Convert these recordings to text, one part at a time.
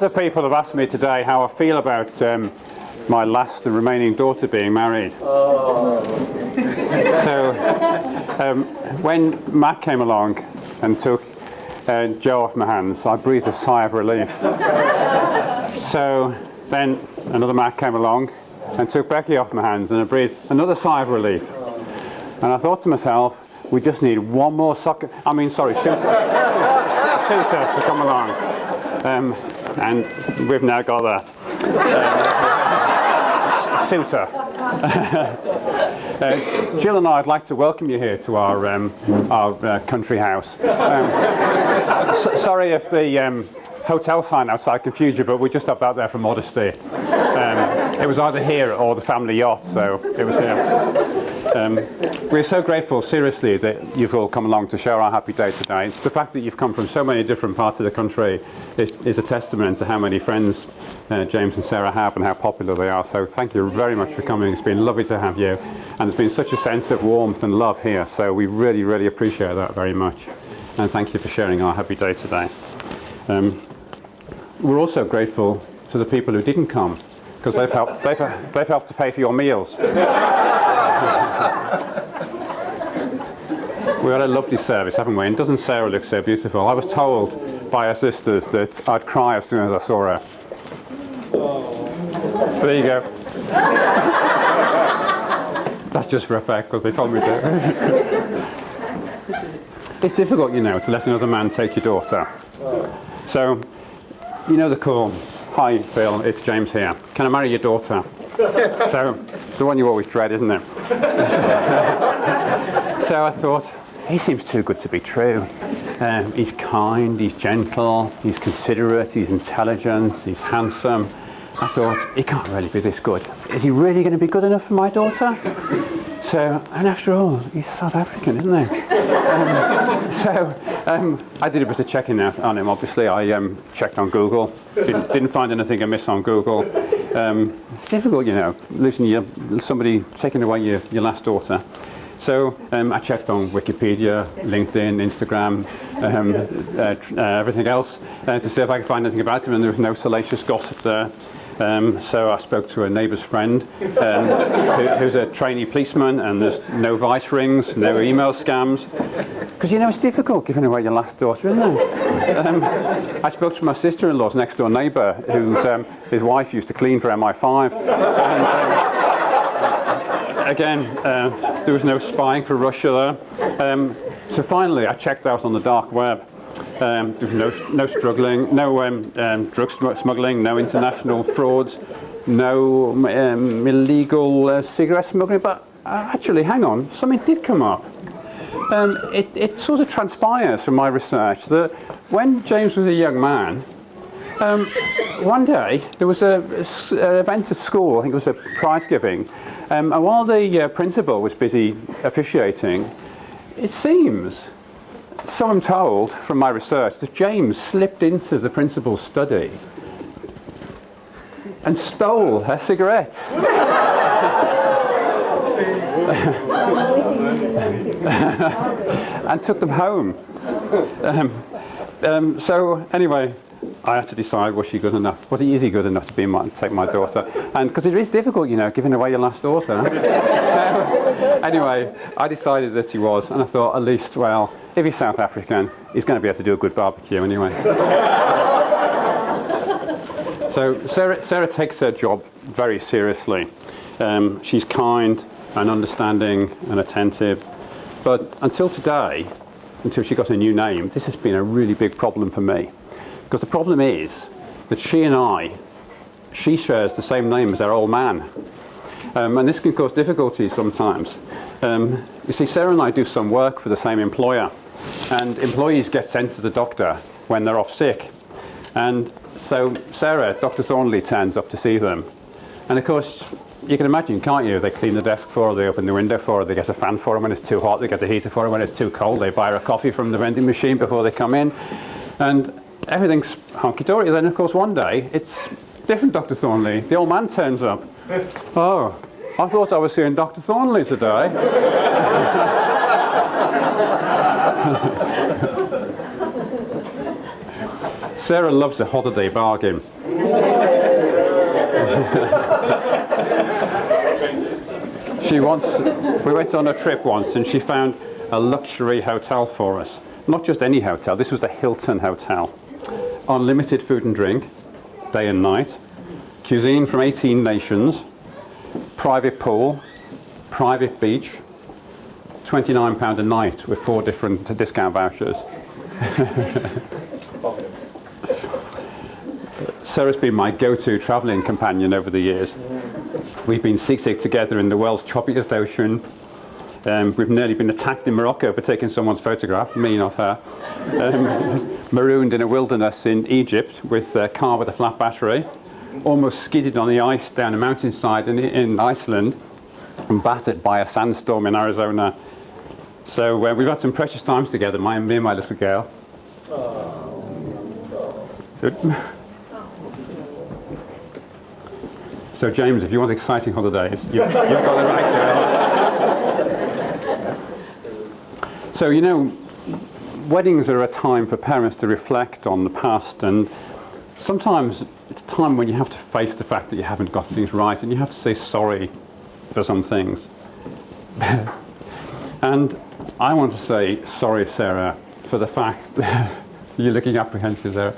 Lots of people have asked me today how I feel about my last remaining daughter being married. So when Matt came along and took Joe off my hands, I breathed a sigh of relief. So then another Matt came along and took Becky off my hands, and I breathed another sigh of relief. And I thought to myself, we just need one more suitor to come along. And we've now got that. Suitor. Jill and I would like to welcome you here to our country house. Sorry if the hotel sign outside confused you, but we just upped out there for modesty. It was either here or the family yacht, so it was here. We're so grateful, seriously, that you've all come along to share our happy day today. The fact that you've come from so many different parts of the country is a testament to how many friends James and Sarah have and how popular they are. So thank you very much for coming. It's been lovely to have you. And there's been such a sense of warmth and love here. So we really, really appreciate that very much. And thank you for sharing our happy day today. We're also grateful to the people who didn't come, because they've helped to pay for your meals. We had a lovely service, haven't we? And doesn't Sarah look so beautiful? I was told by her sisters that I'd cry as soon as I saw her. But there you go. That's just for effect, because they told me to. It's difficult, you know, to let another man take your daughter. So, you know the call. Hi, Phil, it's James here. Can I marry your daughter? So, the one you always dread, isn't it? So I thought, he seems too good to be true. He's kind, he's gentle, he's considerate, he's intelligent, he's handsome. I thought, he can't really be this good. Is he really going to be good enough for my daughter? So, and after all, he's South African, isn't he? I did a bit of checking out on him. Obviously, I checked on Google. Didn't find anything amiss on Google. It's difficult, you know, losing somebody taking away your last daughter. So I checked on Wikipedia, LinkedIn, Instagram, everything else to see if I could find anything about him, and there was no salacious gossip there. So I spoke to a neighbour's friend who's a trainee policeman, and there's no vice rings, no email scams. Because, you know, it's difficult giving away your last daughter, isn't it? I spoke to my sister-in-law's next door neighbour, his wife used to clean for MI5. And, again, there was no spying for Russia there. So finally, I checked out on the dark web. There was no struggling, no drug smuggling, no international frauds, no illegal cigarette smuggling. But actually, hang on, something did come up. It sort of transpires from my research that when James was a young man, one day there was an event at school. I think it was a prize giving, and while the principal was busy officiating, it seems, so I'm told from my research, that James slipped into the principal's study and stole her cigarettes. And took them home. So anyway, I had to decide, was he good enough? Is he good enough to take my daughter? And because it is difficult, you know, giving away your last daughter. Anyway, I decided that he was, and I thought, at least, well, if he's South African, he's going to be able to do a good barbecue anyway. So Sarah takes her job very seriously. She's kind and understanding and attentive. But until today, until she got a new name, this has been a really big problem for me. Because the problem is that she shares the same name as our old man. And this can cause difficulties sometimes. You see, Sarah and I do some work for the same employer. And employees get sent to the doctor when they're off sick. And so Sarah, Dr. Thornley, turns up to see them. And of course, you can imagine, can't you? They clean the desk for her, they open the window for her, they get a fan for her when it's too hot, they get the heater for her when it's too cold, they buy her a coffee from the vending machine before they come in. And everything's hunky-dory. Then, of course, one day, it's different Dr. Thornley. The old man turns up. Oh, I thought I was seeing Dr. Thornley today. Sarah loves a holiday bargain. We went on a trip once and she found a luxury hotel for us. Not just any hotel, this was a Hilton hotel. Unlimited food and drink, day and night. Cuisine from 18 nations. Private pool, private beach. £29 a night with 4 different discount vouchers. Sarah's been my go-to travelling companion over the years. We've been seasick together in the world's choppiest ocean. We've nearly been attacked in Morocco for taking someone's photograph, me, not her. Marooned in a wilderness in Egypt with a car with a flat battery. Almost skidded on the ice down a mountainside in Iceland and battered by a sandstorm in Arizona. So we've had some precious times together, me and my little girl. So James, if you want exciting holidays, you've got the right girl. So, you know, weddings are a time for parents to reflect on the past, and sometimes it's a time when you have to face the fact that you haven't got things right and you have to say sorry for some things. And I want to say sorry, Sarah, for the fact that you're looking apprehensive there.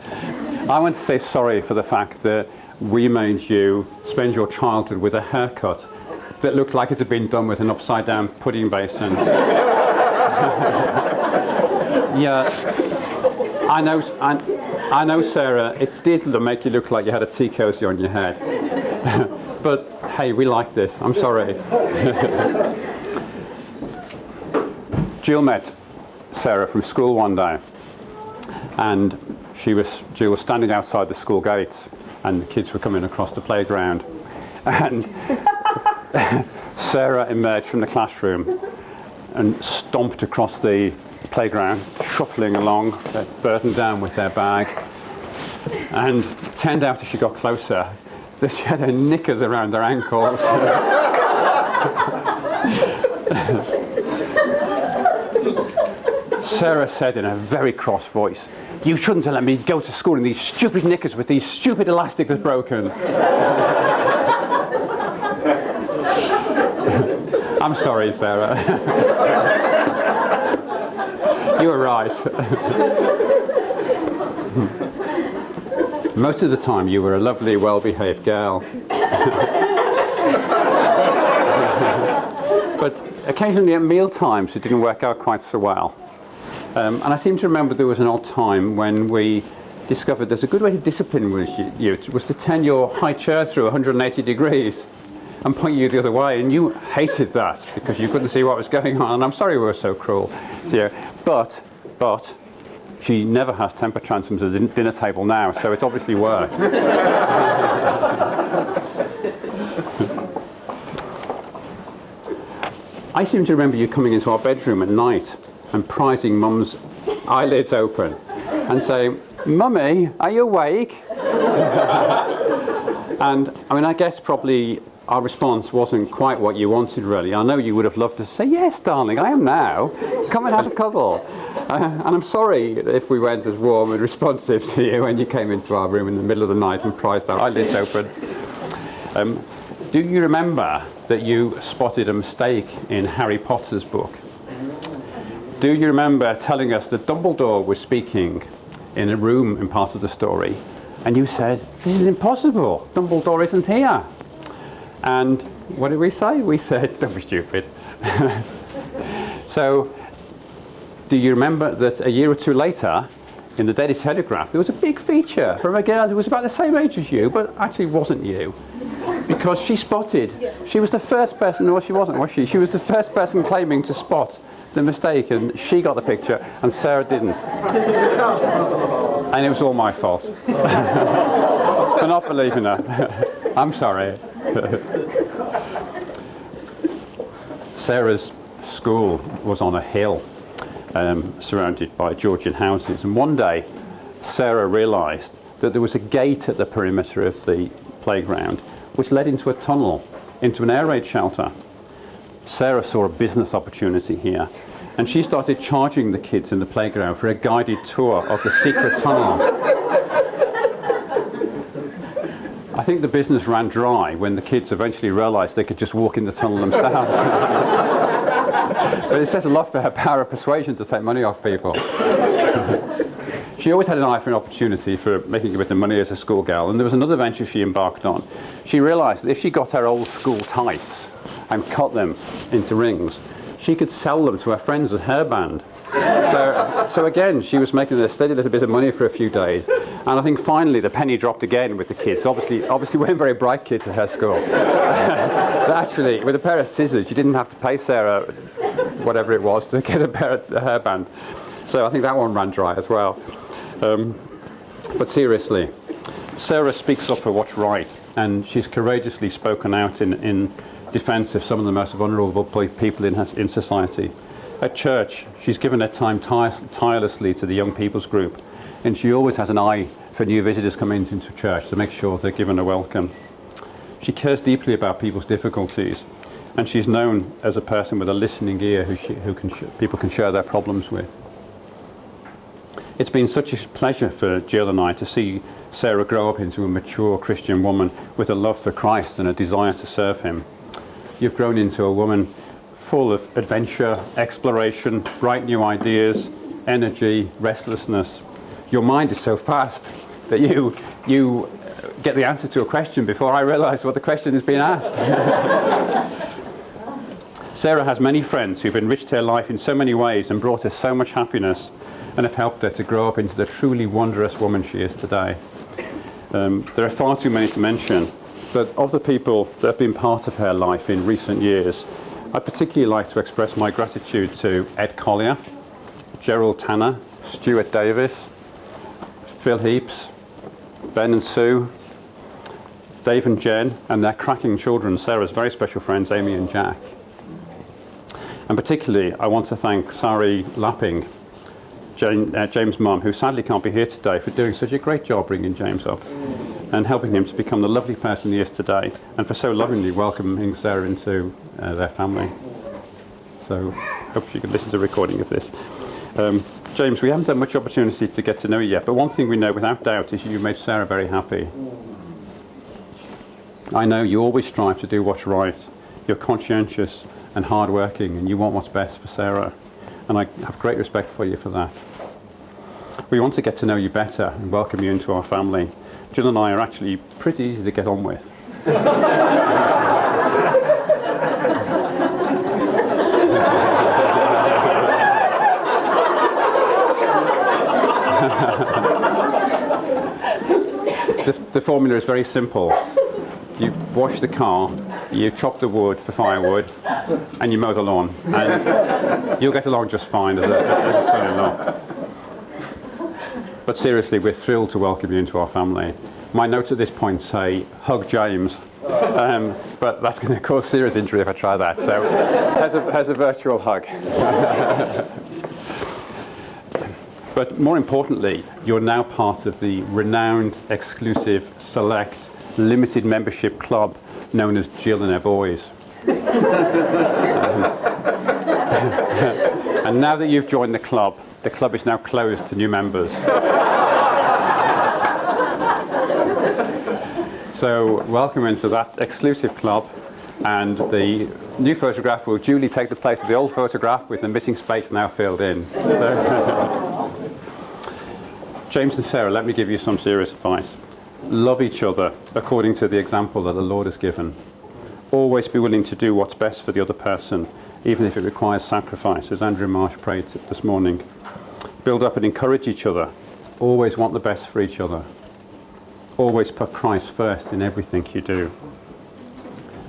I want to say sorry for the fact that we made you spend your childhood with a haircut that looked like it had been done with an upside-down pudding basin. Yeah, I know, Sarah, it did make you look like you had a tea cozy on your head. But hey, we like this. I'm sorry. Jill met Sarah from school one day, and Jill was standing outside the school gates, and the kids were coming across the playground, and Sarah emerged from the classroom and stomped across the playground, shuffling along, burdened down with their bag. And it turned out as she got closer that she had her knickers around her ankles. Sarah said in a very cross voice, "You shouldn't have let me go to school in these stupid knickers with these stupid elastic that's broken." I'm sorry, Sarah. You were right. Most of the time you were a lovely, well-behaved girl. But occasionally at meal times it didn't work out quite so well. And I seem to remember there was an odd time when we discovered there's a good way to discipline you was to turn your high chair through 180 degrees and point you the other way, and you hated that because you couldn't see what was going on. And I'm sorry we were so cruel to you. But she never has temper tantrums at the dinner table now, so it's obviously worked. I seem to remember you coming into our bedroom at night and prizing Mum's eyelids open and saying, "Mummy, are you awake?" And I mean, I guess probably our response wasn't quite what you wanted, really. I know you would have loved to say, "Yes, darling, I am now. Come and have a cuddle." And I'm sorry if we weren't as warm and responsive to you when you came into our room in the middle of the night and prized our eyelids open. Do you remember that you spotted a mistake in Harry Potter's book? Do you remember telling us that Dumbledore was speaking in a room in part of the story, and you said, "This is impossible, Dumbledore isn't here"? And what did we say? We said, "Don't be stupid." So, do you remember that a year or two later, in the Daily Telegraph, there was a big feature from a girl who was about the same age as you, but actually wasn't you? Because she was the first person, no, she wasn't, was she? She was the first person claiming to spot the mistake, and she got the picture, and Sarah didn't. And it was all my fault for not believing her. I'm sorry. Sarah's school was on a hill, surrounded by Georgian houses, and one day Sarah realised that there was a gate at the perimeter of the playground which led into a tunnel, into an air raid shelter. Sarah saw a business opportunity here, and she started charging the kids in the playground for a guided tour of the secret tunnel. I think the business ran dry when the kids eventually realised they could just walk in the tunnel themselves. But it says a lot for her power of persuasion to take money off people. She always had an eye for an opportunity for making a bit of money as a schoolgirl, and there was another venture she embarked on. She realised that if she got her old school tights and cut them into rings, she could sell them to her friends at her band. So again, she was making a steady little bit of money for a few days, and I think finally the penny dropped again with the kids. Obviously weren't very bright kids at her school. But actually, with a pair of scissors, you didn't have to pay Sarah whatever it was to get a pair of her band. So I think that one ran dry as well. But seriously, Sarah speaks up for what's right, and she's courageously spoken out in defence of some of the most vulnerable people in society. At church, she's given her time tirelessly to the young people's group, and she always has an eye for new visitors coming into church to make sure they're given a welcome. She cares deeply about people's difficulties, and she's known as a person with a listening ear people can share their problems with. It's been such a pleasure for Jill and I to see Sarah grow up into a mature Christian woman with a love for Christ and a desire to serve him. You've grown into a woman full of adventure, exploration, bright new ideas, energy, restlessness. Your mind is so fast that you get the answer to a question before I realise what the question is being asked. Sarah has many friends who've enriched her life in so many ways and brought her so much happiness, and have helped her to grow up into the truly wondrous woman she is today. There are far too many to mention, but of the people that have been part of her life in recent years, I'd particularly like to express my gratitude to Ed Collier, Gerald Tanner, Stuart Davis, Phil Heaps, Ben and Sue, Dave and Jen, and their cracking children, Sarah's very special friends, Amy and Jack. And particularly, I want to thank Sari Lapping, James' mum, who sadly can't be here today, for doing such a great job bringing James up and helping him to become the lovely person he is today, and for so lovingly welcoming Sarah into their family. So hope you can listen to a recording of this. James, we haven't had much opportunity to get to know you yet, but one thing we know without doubt is you made Sarah very happy. I know you always strive to do what's right. You're conscientious and hardworking, and you want what's best for Sarah. And I have great respect for you for that. We want to get to know you better and welcome you into our family. Jill and I are actually pretty easy to get on with. The formula is very simple. You wash the car, you chop the wood for firewood, and you mow the lawn, and you'll get along just fine as a son-in-law. But seriously, we're thrilled to welcome you into our family. My notes at this point say, hug James, but that's going to cause serious injury if I try that, so has a virtual hug. But more importantly, you're now part of the renowned, exclusive, select, limited membership club known as Jill and her boys. And now that you've joined the club is now closed to new members. So welcome into that exclusive club, and the new photograph will duly take the place of the old photograph with the missing space now filled in. James and Sarah, let me give you some serious advice. Love each other according to the example that the Lord has given. Always be willing to do what's best for the other person, even if it requires sacrifice, as Andrew Marsh prayed this morning. Build up and encourage each other. Always want the best for each other. Always put Christ first in everything you do.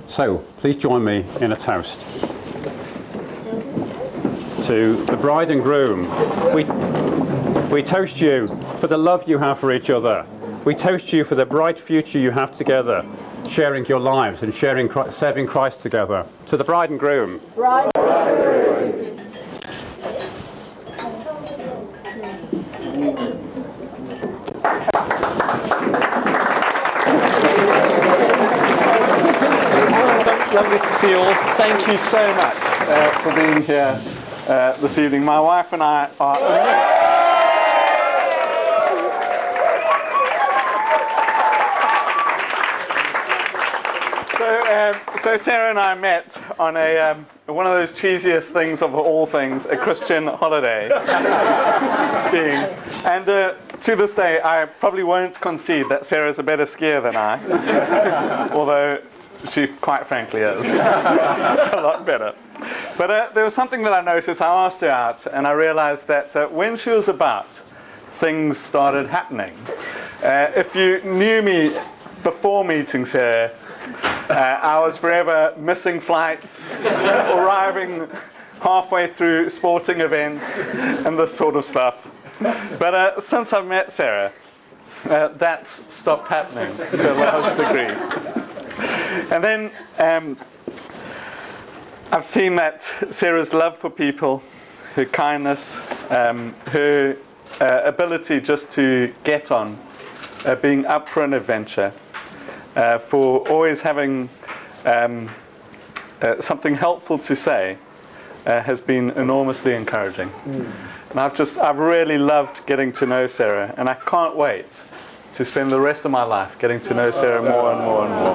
So, please join me in a toast. To the bride and groom, we toast you for the love you have for each other. We toast you for the bright future you have together, sharing your lives and serving Christ together. To the bride and groom. Bride. Lovely to see you all. Thank you so much for being here this evening. My wife and I are... So Sarah and I met on one of those cheesiest things of all things, a Christian holiday, skiing. And to this day, I probably won't concede that Sarah's a better skier than I, although she quite frankly is a lot better. But there was something that I noticed. I asked her out, and I realized that when she was about, things started happening. If you knew me before meeting Sarah, I was forever missing flights, arriving halfway through sporting events, and this sort of stuff. But since I've met Sarah, that's stopped happening to a large degree. And then I've seen that Sarah's love for people, her kindness, her ability just to get on, being up for an adventure, for always having something helpful to say, has been enormously encouraging. And I've really loved getting to know Sarah, and I can't wait to spend the rest of my life getting to know Sarah more and more and more.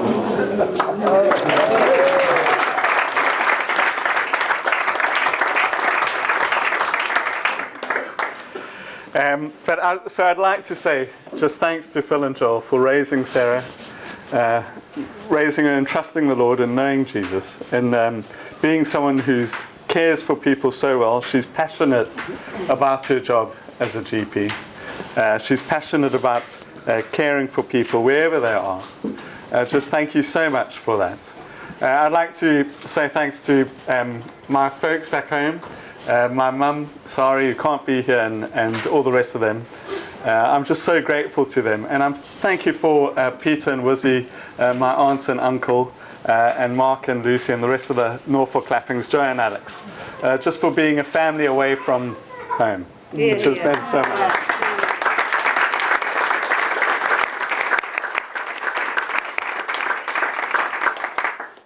So I'd like to say just thanks to Phil and Joel for raising Sarah, raising her and trusting the Lord and knowing Jesus, and being someone who cares for people so well. She's passionate about her job as a GP. She's passionate about caring for people wherever they are. Just thank you so much for that. I'd like to say thanks to my folks back home. My mum, Sari, who can't be here, and all the rest of them. I'm just so grateful to them. And thank you for Peter and Wizzy, my aunt and uncle, and Mark and Lucy and the rest of the Norfolk Clappings, Joe and Alex, just for being a family away from home, which has meant so much.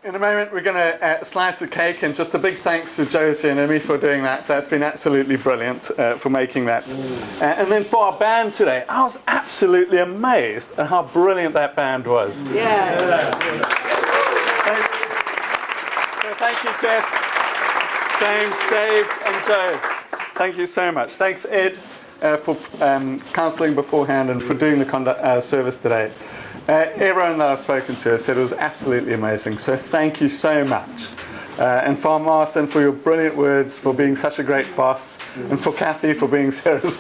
In a moment, we're going to slice the cake, and just a big thanks to Josie and Emmy for doing that. That's been absolutely brilliant for making that. And then for our band today, I was absolutely amazed at how brilliant that band was. Yeah. So thank you, Jess, James, Dave, and Joe. Thank you so much. Thanks, Ed, for counselling beforehand and for doing the service today. Everyone that I've spoken to has said it was absolutely amazing, so thank you so much. And for Martin, for your brilliant words, for being such a great boss, and for Kathy for being Sarah's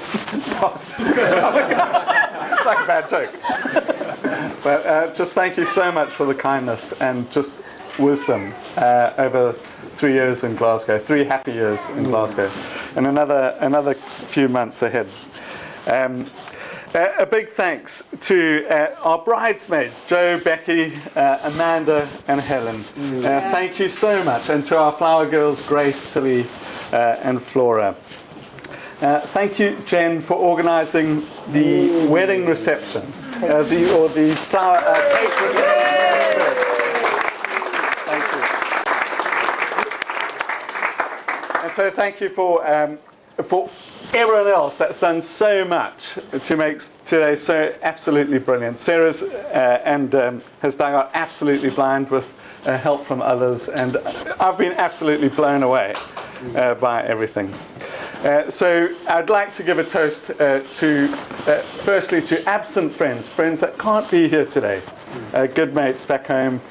boss. Oh my God. It's like a bad joke. But just thank you so much for the kindness and just wisdom over 3 years in Glasgow, 3 happy years in Glasgow, and another few months ahead. A big thanks to our bridesmaids, Joe, Becky, Amanda, and Helen. Thank you so much. And to our flower girls, Grace, Tilly, and Flora. Thank you, Jen, for organising the wedding reception, the flower cake reception. Thank you. And so thank you for everyone else that's done so much to make today so absolutely brilliant. Sarah's has done out absolutely blind with help from others, and I've been absolutely blown away by everything. So I'd like to give a toast firstly to absent friends that can't be here today, good mates back home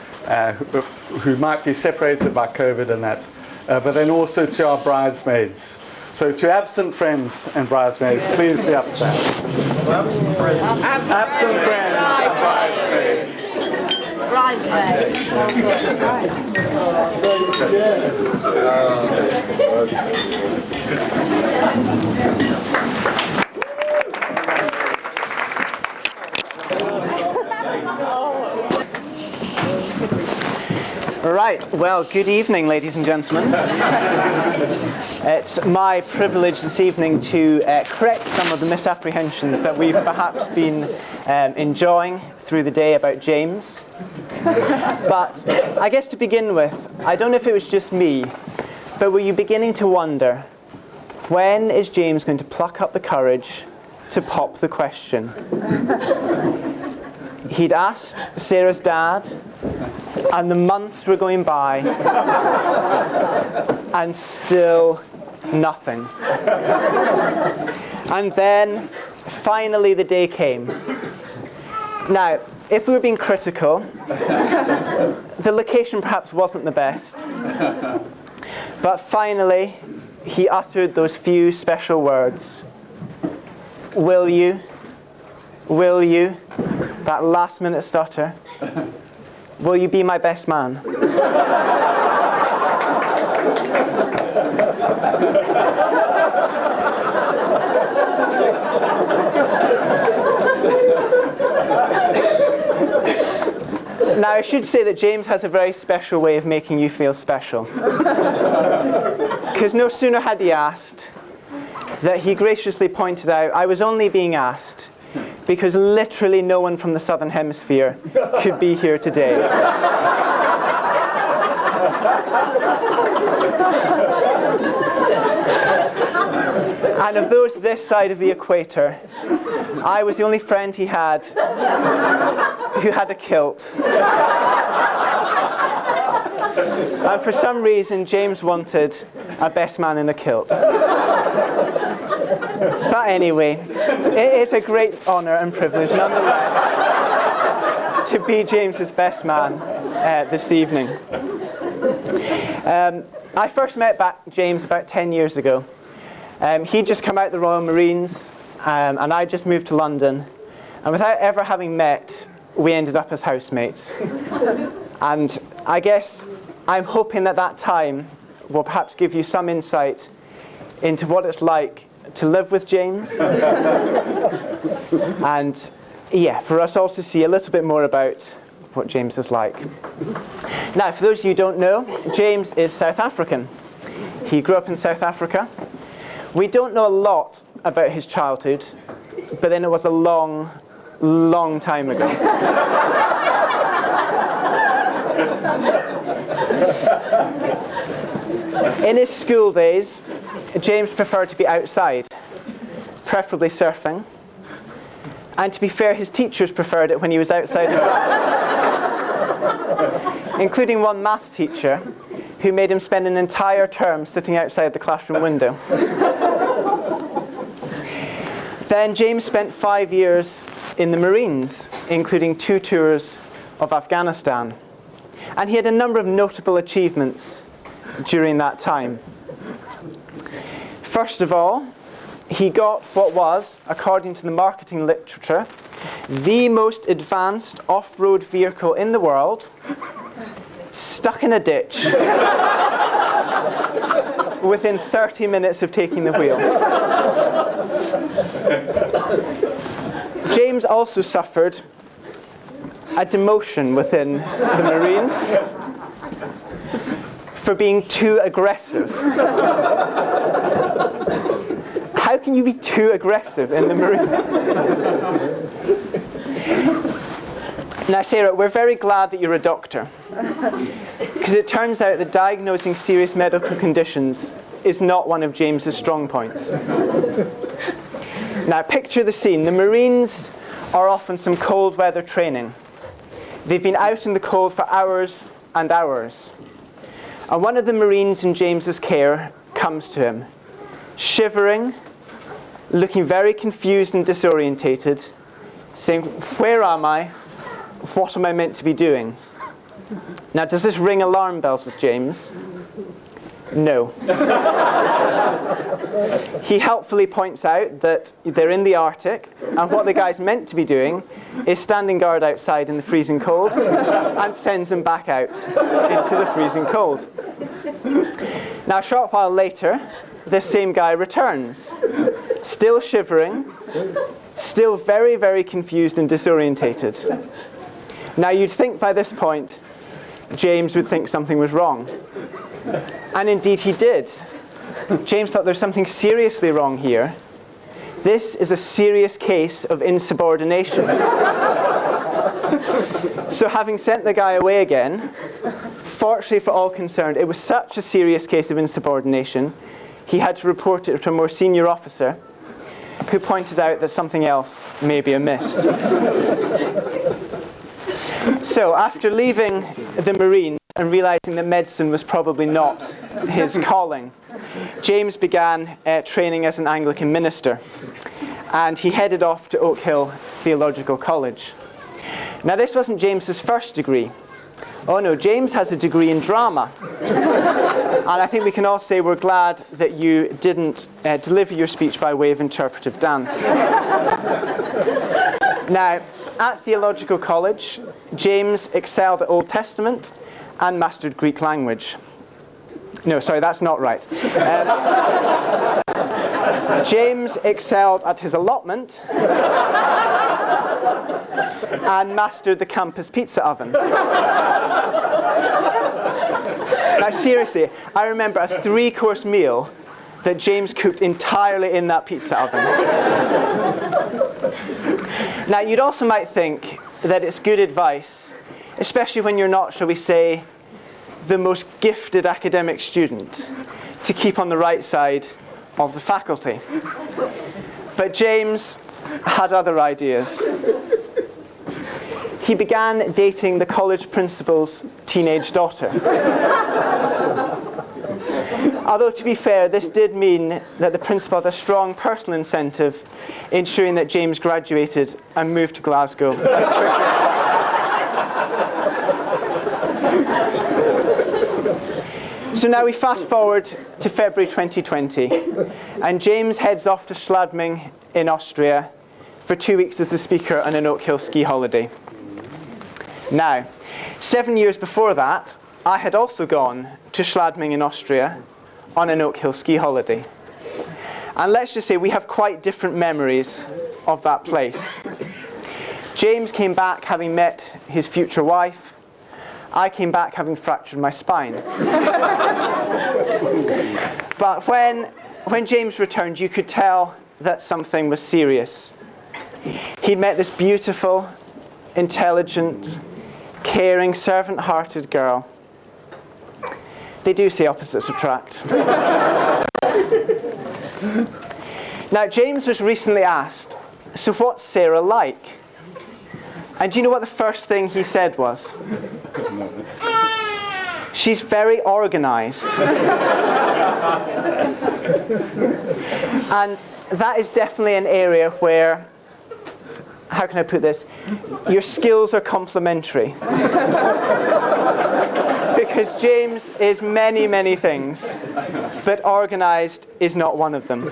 who might be separated by COVID and that, but then also to our bridesmaids. So to absent friends and bridesmaids, please be upstanding. Absent friends and bridesmaids. Right, well, good evening, ladies and gentlemen. It's my privilege this evening to correct some of the misapprehensions that we've perhaps been enjoying through the day about James. But I guess to begin with, I don't know if it was just me, but were you beginning to wonder, when is James going to pluck up the courage to pop the question? He'd asked Sarah's dad, And the months were going by, and still nothing. And then, finally, the day came. Now, if we were being critical, the location perhaps wasn't the best. But finally, he uttered those few special words. Will you? Will you? That last-minute stutter. Will you be my best man? Now, I should say that James has a very special way of making you feel special. Because no sooner had he asked that he graciously pointed out, I was only being asked because literally no one from the Southern Hemisphere could be here today. And of those this side of the equator, I was the only friend he had who had a kilt. And for some reason, James wanted a best man in a kilt. But anyway, it is a great honour and privilege, nonetheless, to be James's best man this evening. I first met James about 10 years ago. He'd just come out of the Royal Marines, and I just moved to London. And without ever having met, we ended up as housemates. And I guess I'm hoping that that time will perhaps give you some insight into what it's like to live with James. And yeah, for us all to see a little bit more about what James is like. Now, for those of you who don't know, James is South African. He grew up in South Africa. We don't know a lot about his childhood, but then it was a long, long time ago. In his school days, James preferred to be outside, preferably surfing. And to be fair, his teachers preferred it when he was outside as well. Including one maths teacher who made him spend an entire term sitting outside the classroom window. Then James spent 5 years in the Marines, including 2 tours of Afghanistan. And he had a number of notable achievements during that time. First of all, he got what was, according to the marketing literature, the most advanced off-road vehicle in the world, stuck in a ditch within 30 minutes of taking the wheel. James also suffered a demotion within the Marines for being too aggressive. How can you be too aggressive in the Marines? Now, Sarah, we're very glad that you're a doctor, because it turns out that diagnosing serious medical conditions is not one of James's strong points. Now, picture the scene. The Marines are often some cold weather training. They've been out in the cold for hours and hours. And one of the Marines in James's care comes to him, shivering, looking very confused and disorientated, saying, "Where am I? What am I meant to be doing?" Now, does this ring alarm bells with James? No. He helpfully points out that they're in the Arctic, and what the guy's meant to be doing is standing guard outside in the freezing cold, and sends him back out into the freezing cold. Now, a short while later, this same guy returns, still shivering, still very, very confused and disorientated. Now, you'd think by this point, James would think something was wrong. And indeed he did. James thought there's something seriously wrong here. This is a serious case of insubordination. So having sent the guy away again, fortunately for all concerned, it was such a serious case of insubordination, he had to report it to a more senior officer who pointed out that something else may be amiss. So after leaving the Marines and realizing that medicine was probably not his calling, James began training as an Anglican minister, and he headed off to Oak Hill Theological College. Now, this wasn't James's first degree. Oh no, James has a degree in drama. And I think we can all say we're glad that you didn't deliver your speech by way of interpretive dance. Now, at Theological College, James excelled at Old Testament and mastered Greek language. No, sorry, that's not right. James excelled at his allotment and mastered the campus pizza oven. Now, seriously, I remember a 3-course meal that James cooked entirely in that pizza oven. Now, you'd also might think that it's good advice, especially when you're not, shall we say, the most gifted academic student, to keep on the right side of the faculty. But James had other ideas. He began dating the college principal's teenage daughter. Although, to be fair, this did mean that the principal had a strong personal incentive ensuring that James graduated and moved to Glasgow as quickly as possible. So now we fast forward to February 2020, and James heads off to Schladming in Austria for 2 weeks as the speaker on an Oak Hill ski holiday. Now, 7 years before that, I had also gone to Schladming in Austria on an Oak Hill ski holiday. And let's just say we have quite different memories of that place. James came back having met his future wife. I came back having fractured my spine. But when James returned, you could tell that something was serious. He'd met this beautiful, intelligent, caring, servant-hearted girl. They do say opposites attract. Now, James was recently asked, so what's Sarah like? And do you know what the first thing he said was? She's very organized. And that is definitely an area where, how can I put this? Your skills are complementary. Because James is many, many things, but organized is not one of them.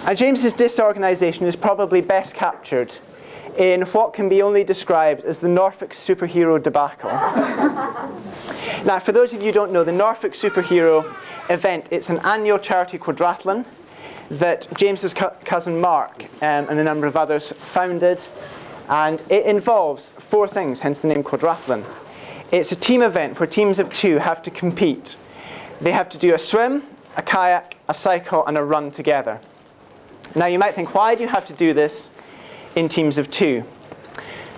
And James's disorganization is probably best captured in what can be only described as the Norfolk Superhero debacle. Now, for those of you who don't know, the Norfolk Superhero event, it's an annual charity quadrathlon that James's cousin Mark and a number of others founded, and it involves 4 things, hence the name quadrathlon. It's a team event where teams of 2 have to compete. They have to do a swim, a kayak, a cycle, and a run together. Now, you might think, why do you have to do this in teams of 2?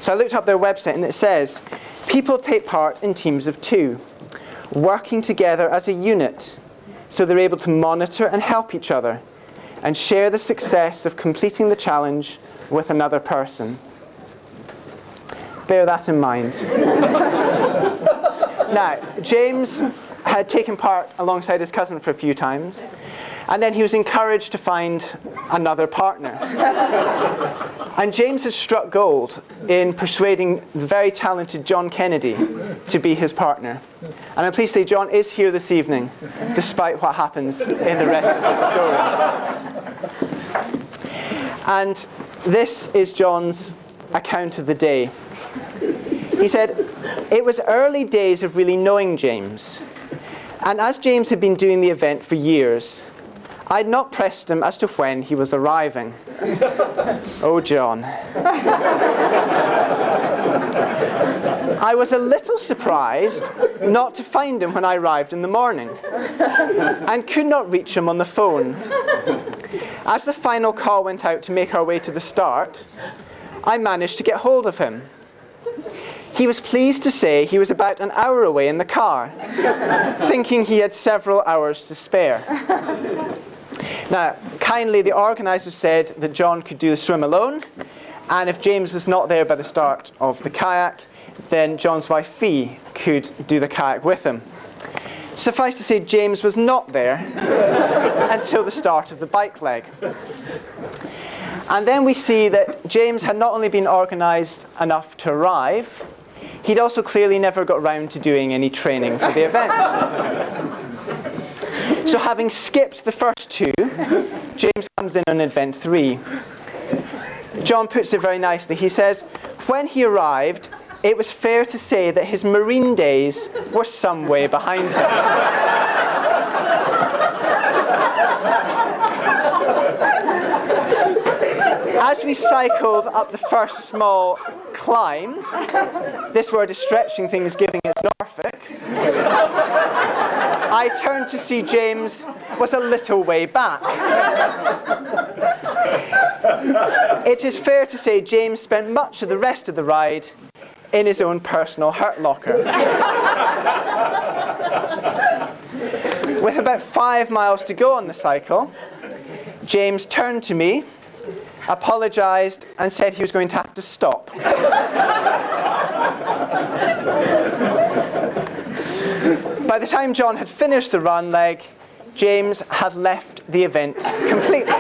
So I looked up their website, and it says, people take part in teams of 2, working together as a unit, so they're able to monitor and help each other, and share the success of completing the challenge with another person. Bear that in mind. Now, James had taken part alongside his cousin for a few times, and then he was encouraged to find another partner. And James has struck gold in persuading the very talented John Kennedy to be his partner. And I'm pleased to say John is here this evening, despite what happens in the rest of the story. And this is John's account of the day. He said, it was early days of really knowing James. And as James had been doing the event for years, I'd not pressed him as to when he was arriving. Oh, John. I was a little surprised not to find him when I arrived in the morning, and could not reach him on the phone. As the final call went out to make our way to the start, I managed to get hold of him. He was pleased to say he was about an hour away in the car, thinking he had several hours to spare. Now, kindly, the organisers said that John could do the swim alone, And if James was not there by the start of the kayak, then John's wife Fee could do the kayak with him. Suffice to say, James was not there until the start of the bike leg. And then we see that James had not only been organised enough to arrive, he'd also clearly never got round to doing any training for the event. So having skipped the first two, James comes in on event 3. John puts it very nicely. He says, when he arrived, it was fair to say that his marine days were some way behind him. As we cycled up the first small climb, this word is stretching things, giving its Norfolk, I turned to see James was a little way back. It is fair to say James spent much of the rest of the ride in his own personal hurt locker. With about 5 miles to go on the cycle, James turned to me, apologised, and said he was going to have to stop. By the time John had finished the run leg, James had left the event completely.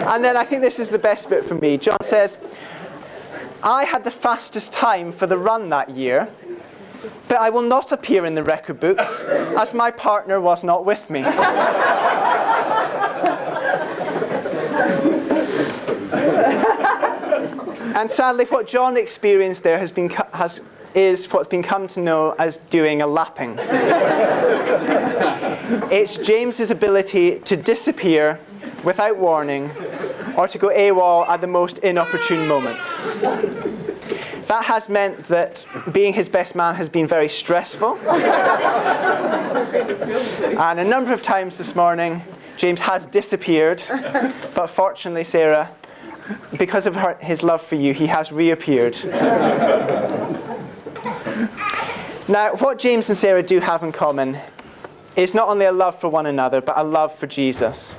And then I think this is the best bit for me. John says, I had the fastest time for the run that year, but I will not appear in the record books as my partner was not with me. And sadly, what John experienced there is what's been come to know as doing a lapping. It's James's ability to disappear without warning or to go AWOL at the most inopportune moment. That has meant that being his best man has been very stressful. And a number of times this morning, James has disappeared, but fortunately, Sarah, because of his love for you, he has reappeared. Now, what James and Sarah do have in common is not only a love for one another, but a love for Jesus,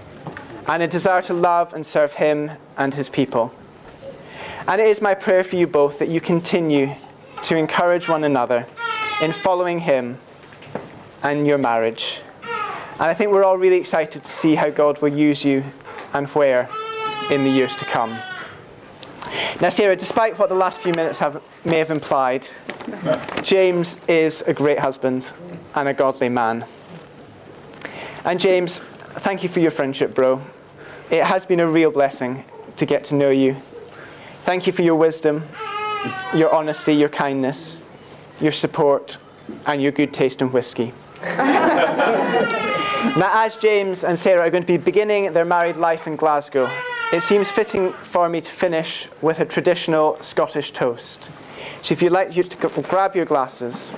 and a desire to love and serve him and his people. And it is my prayer for you both that you continue to encourage one another in following him and your marriage. And I think we're all really excited to see how God will use you and where in the years to come. Now, Sarah, despite what the last few minutes may have implied, James is a great husband and a godly man. And James, thank you for your friendship, bro. It has been a real blessing to get to know you. Thank you for your wisdom, your honesty, your kindness, your support, and your good taste in whiskey. Now, as James and Sarah are going to be beginning their married life in Glasgow, it seems fitting for me to finish with a traditional Scottish toast. So if you'd like you to grab your glasses.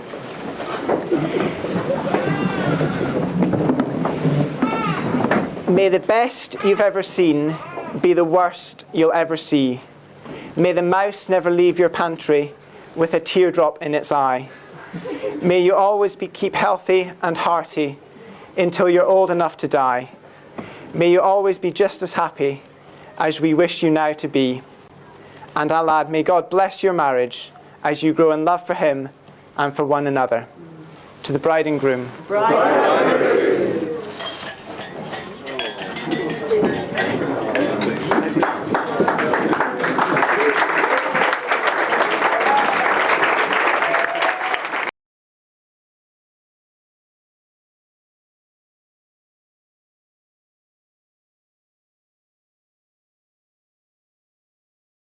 May the best you've ever seen be the worst you'll ever see. May the mouse never leave your pantry with a teardrop in its eye. May you always keep healthy and hearty until you're old enough to die. May you always be just as happy as we wish you now to be. And I'll add, may God bless your marriage as you grow in love for him and for one another. To the bride and groom. Bride.